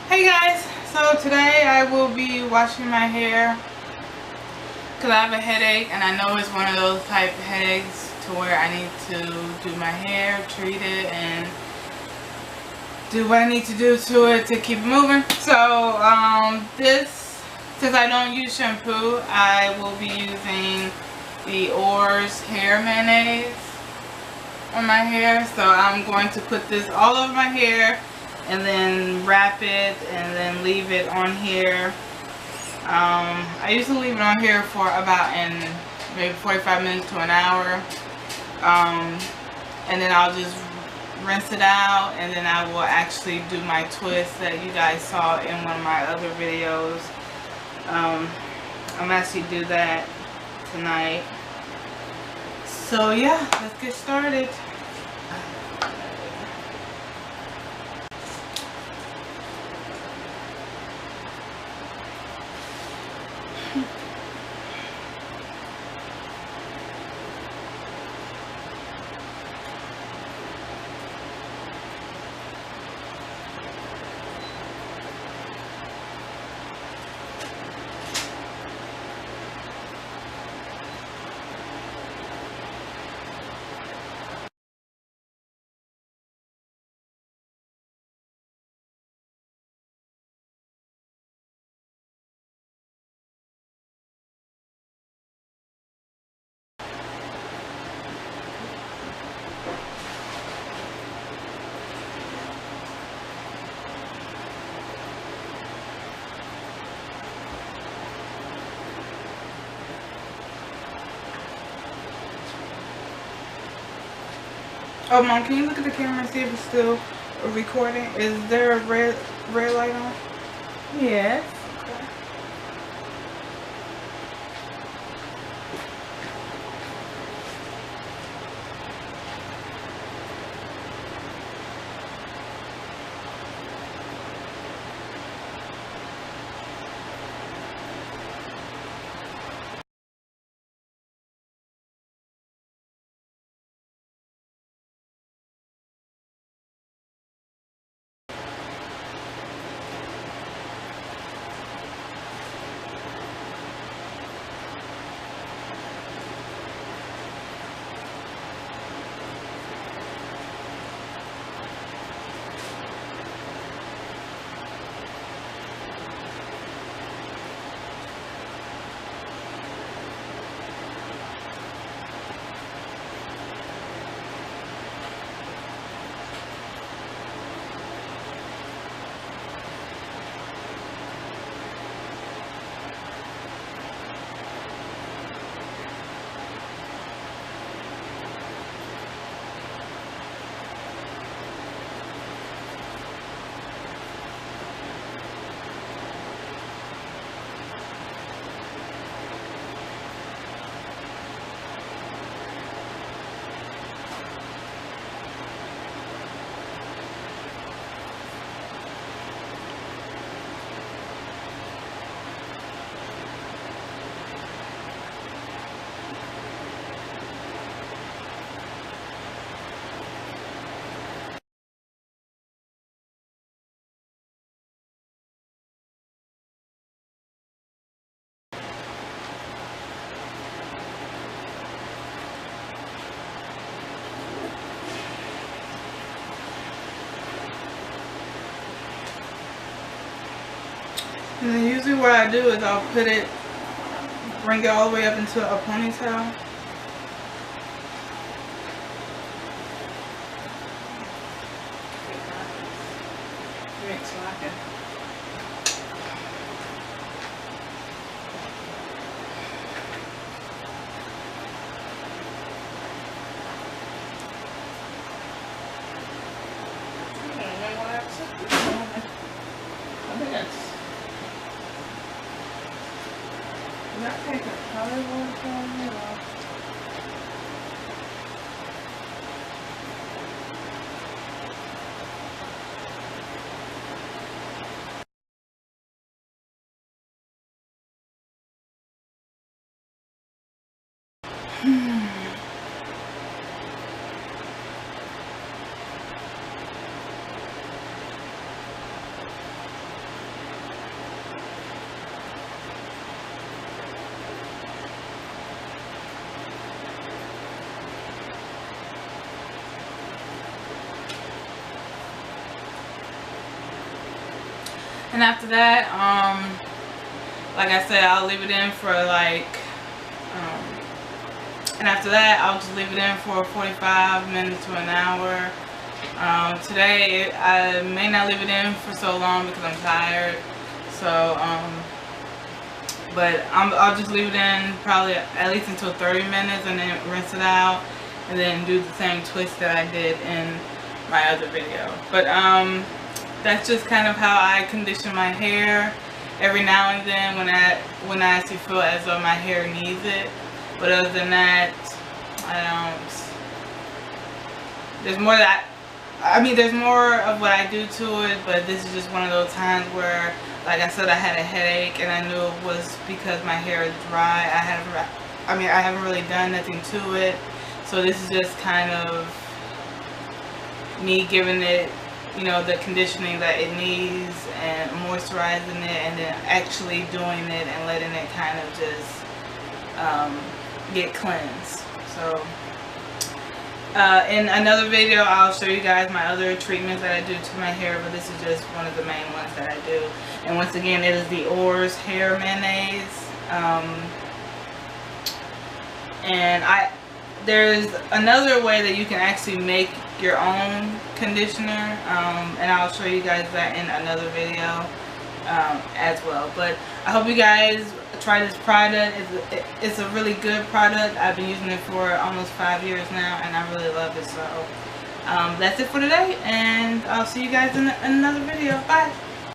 Hey guys, so today I will be washing my hair because I have a headache, and I know it's one of those type of headaches to where I need to do my hair, treat it, and do what I need to do to it to keep it moving. So since I don't use shampoo, I will be using the Oars hair mayonnaise on my hair. So I'm going to put this all over my hair and then wrap it and then leave it on here. I usually leave it on here for about maybe 45 minutes to an hour. And then I'll just rinse it out, and then I will actually do my twist that you guys saw in one of my other videos. I'm actually do that tonight. So yeah, let's get started. Oh, Mom, can you look at the camera and see if it's still recording? Is there a red light on? Yes. Okay. And then usually what I do is I'll bring it all the way up into a ponytail. Mix like it. And after that, like I said, I'll leave it in for like, and after that, I'll just leave it in for 45 minutes to an hour. Today, I may not leave it in for so long because I'm tired. So, but I'll just leave it in probably at least until 30 minutes and then rinse it out. And then do the same twist that I did in my other video. But that's just kind of how I condition my hair. Every now and then when I actually feel as though my hair needs it. But other than that, I don't. There's more that there's more of what I do to it, but this is just one of those times where, like I said, I had a headache and I knew it was because my hair is dry. I haven't really done nothing to it. So this is just kind of me giving it, you know, the conditioning that it needs and moisturizing it, and then actually doing it and letting it kind of just get cleansed. So in another video I'll show you guys my other treatments that I do to my hair, but this is just one of the main ones that I do. And once again, it is the Or's hair mayonnaise. And there's another way that you can actually make your own conditioner, and I'll show you guys that in another video as well. But I hope you guys try this product. It's a really good product. I've been using it for almost 5 years now, and I really love it. So that's it for today, and I'll see you guys in another video. Bye.